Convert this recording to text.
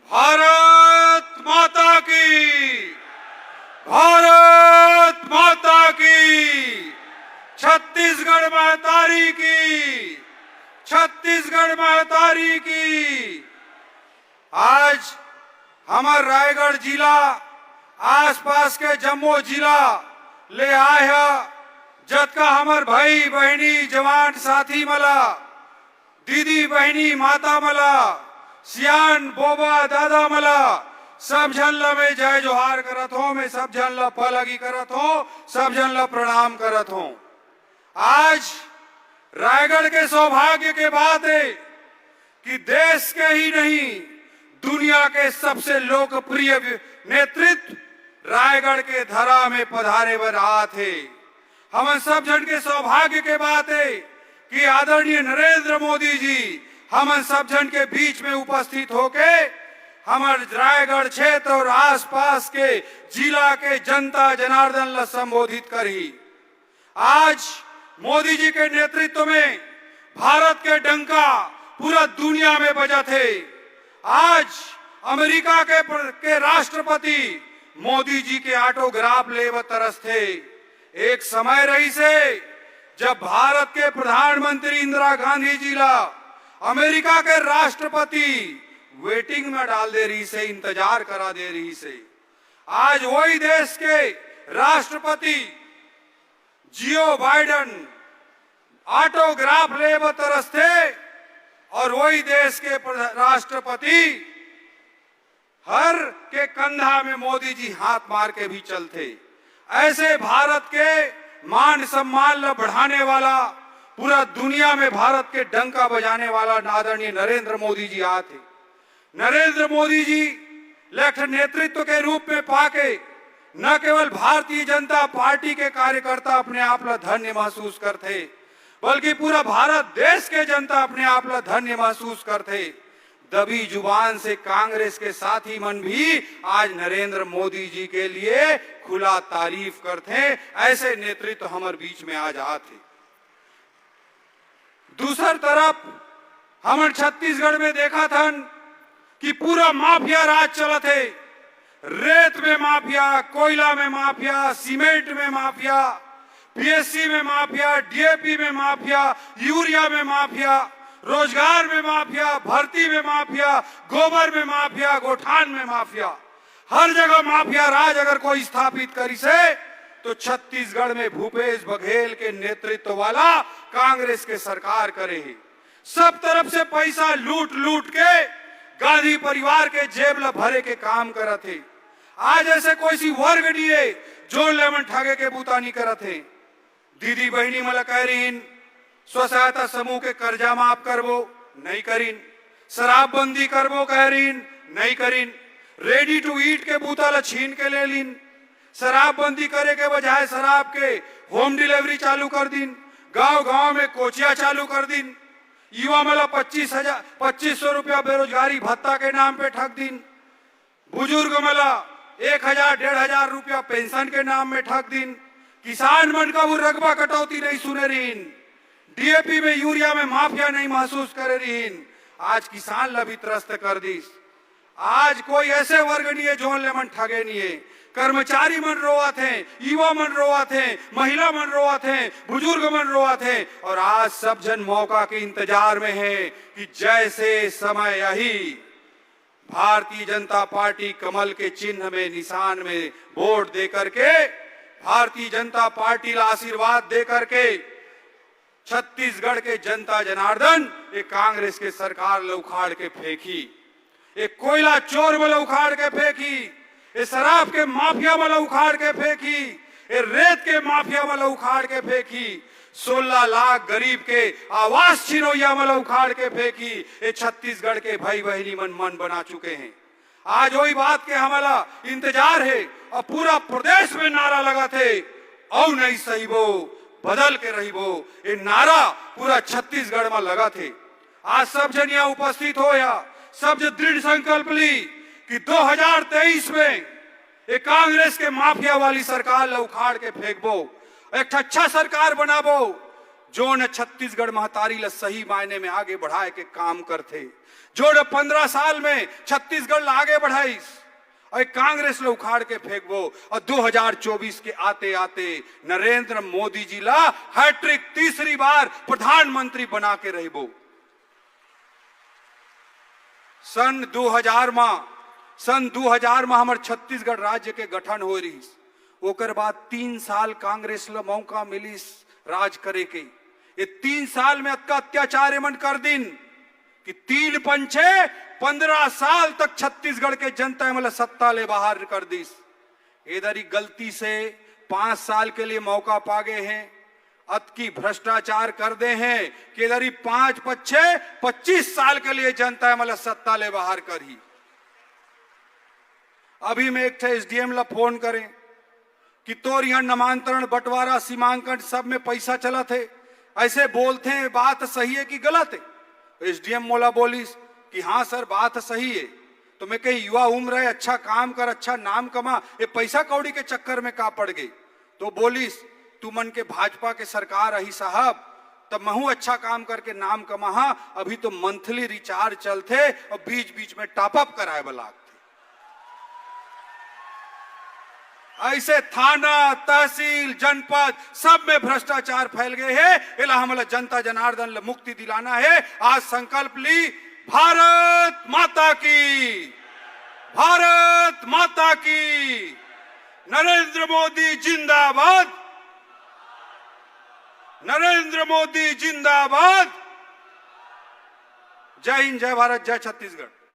भारत माता की, भारत माता की, छत्तीसगढ़ महतारी की, छत्तीसगढ़ महतारी की। आज हमार रायगढ़ जिला आसपास के जम्मू जिला ले आया जतका हमार भाई बहनी जवान साथी मला, दीदी बहनी माता मला, सियान बोबा दादा मला, सब जन ला मैं जय जोहार करत हो, मैं सब जन ला पलगी करत हो, सब जन ला प्रणाम करत हो। आज रायगढ़ के सौभाग्य के बात है कि देश के ही नहीं दुनिया के सबसे लोकप्रिय नेतृत्व रायगढ़ के धरा में पधारे बर आते। हम सब जन के सौभाग्य के बात है कि आदरणीय नरेंद्र मोदी जी हम सब जन के बीच में उपस्थित होके हमारे रायगढ़ क्षेत्र और आसपास के जिला के जनता जनार्दन ला संबोधित करी। आज मोदी जी के नेतृत्व में भारत के डंका पूरा दुनिया में बजा थे। आज अमेरिका के राष्ट्रपति मोदी जी के ऑटोग्राफ ले तरस थे। एक समय रही से जब भारत के प्रधानमंत्री इंदिरा गांधी जी ला अमेरिका के राष्ट्रपति वेटिंग में डाल दे रही से, इंतजार करा दे रही से। आज वही देश के राष्ट्रपति जियो बाइडेन ऑटोग्राफ ले तरस थे और वही देश के राष्ट्रपति हर के कंधा में मोदी जी हाथ मार के भी चलते। ऐसे भारत के मान सम्मान ला बढ़ाने वाला, पूरा दुनिया में भारत के डंका बजाने वाला आदरणीय नरेंद्र मोदी जी आते। नरेंद्र मोदी जी नेतृत्व के रूप में पाके न केवल भारतीय जनता पार्टी के कार्यकर्ता अपने आप ला धन्य महसूस करते, बल्कि पूरा भारत देश के जनता अपने आप ला धन्य महसूस करते। दबी जुबान से कांग्रेस के साथी मन भी आज नरेंद्र मोदी जी के लिए खुला तारीफ करते। ऐसे नेतृत्व हमारे बीच में आज आते। दूसरी तरफ हमारे छत्तीसगढ़ में देखा था कि पूरा माफिया राज चलत है। रेत में माफिया, कोयला में माफिया, सीमेंट में माफिया, पीएससी में माफिया, डीएपी में माफिया, यूरिया में माफिया, रोजगार में माफिया, भर्ती में माफिया, गोबर में माफिया, गोठान में माफिया, हर जगह माफिया राज अगर कोई स्थापित करी से तो छत्तीसगढ़ में भूपेश बघेल के नेतृत्व वाला कांग्रेस के सरकार करे है। सब तरफ से पैसा लूट लूट के गांधी परिवार के जेब ला भरे के काम करत है। आज ऐसे कोई सी वर्ग नहीं है जो लेमन ठगे के बूता नहीं करत है। दीदी बहनी मला कह रही स्व सहायता समूह के कर्जा माफ करबो, नहीं करीन। शराबबंदी करबो कह रही, नहीं करीन। रेडी टू ईट के बूता ला छीन के ले लीन। शराबबंदी करे के बजाय शराब के होम डिलीवरी चालू कर दिन। गांव गांव में कोचिया चालू कर दिन। युवा मला 2500 रुपया बेरोजगारी भत्ता के नाम पे ठग दिन। बुजुर्ग मला 1000-1500 रुपया पेंशन के नाम में ठग दिन। किसान मन का वो रकबा कटौती नहीं सुने रहीन। डीएपी में यूरिया में माफिया नहीं महसूस करे रहीन। आज किसान ला भी त्रस्त कर दीस। आज कोई ऐसे वर्ग नहीं है जो लेमन ठगे नहीं है। कर्मचारी मन रोआत हैं, युवा मन रोआत हैं, महिला मन रोआत हैं, बुजुर्ग मन रोआत हैं। और आज सब जन मौका के इंतजार में है कि जैसे समय यही भारतीय जनता पार्टी कमल के चिन्ह में निशान में वोट दे करके भारतीय जनता पार्टी ला आशीर्वाद दे करके छत्तीसगढ़ के जनता जनार्दन एक कांग्रेस के सरकार ला उखाड़ के फेंकी। एक कोयला चोर वाला उखाड़ के फेंकी। ये शराब के माफिया वाला उखाड़ के फेंकी। ये रेत के माफिया वाला उखाड़ के फेंकी। 16 लाख गरीब के आवास छिनोया वाला उखाड़ के फेंकी। ये छत्तीसगढ़ के भाई बहनी मन बना चुके हैं। आज वही बात के हमारा इंतजार है और पूरा प्रदेश में नारा लगा थे, औ नहीं सही वो बदल के रही वो। ये नारा पूरा छत्तीसगढ़ में लगा थे। आज सब जन यहाँ उपस्थित हो या सब जो दृढ़ संकल्प ली कि 2023 में एक कांग्रेस के माफिया वाली सरकार ला उखाड़ के फेंकबो, एक अच्छा सरकार बनाबो। जो न छत्तीसगढ़ महतारी ला सही मायने में आगे बढ़ाए के काम करते, जो न 15 साल में छत्तीसगढ़ ला आगे बढ़ाईस और कांग्रेस ला उखाड़ के फेंकबो और 2024 के आते आते नरेंद्र मोदी जी ला हैट्रिक तीसरी बार प्रधानमंत्री बना के रहबो। सन 2000 में हमारे छत्तीसगढ़ राज्य के गठन हो रही, ओकर बाद 3 साल कांग्रेस ला मौका मिली राज करे के। ये 3 साल में अत्का अत्याचार एमन कर दिन कि 3 पंचे 15 साल तक छत्तीसगढ़ के जनता मतलब सत्ता ले बाहर कर दिस। इधर ही गलती से 5 साल के लिए मौका पा गए हैं, अतकी भ्रष्टाचार कर दे हैं कि इधर ही 5 पच्चे 25 साल के लिए जनता मतलब सत्ता ले बाहर कर ही। अभी में एक एसडीएम ला फोन करें कि तोर यहाँ नामांतरण बंटवारा सीमांकन सब में पैसा चला थे, ऐसे बोलते हैं, बात सही है कि गलत है? एसडीएम मोला बोलिस कि हाँ सर बात सही है। तो मैं कही युवा उम्र है, अच्छा काम कर, अच्छा नाम कमा, ये पैसा कौड़ी के चक्कर में का पड़ गई? तो बोलिस तू मन के भाजपा के सरकार रही साहब, तब महू अच्छा काम करके नाम कमा, अभी तो मंथली रिचार्ज चलते और बीच बीच में टॉपअप कराए वाला। ऐसे थाना, तहसील, जनपद सब में भ्रष्टाचार फैल गए हैं। इला हमला जनता जनार्दन ला मुक्ति दिलाना है। आज संकल्प ली, भारत माता की, भारत माता की, नरेंद्र मोदी जिंदाबाद, नरेंद्र मोदी जिंदाबाद। जय हिंद, जय भारत, जय छत्तीसगढ़।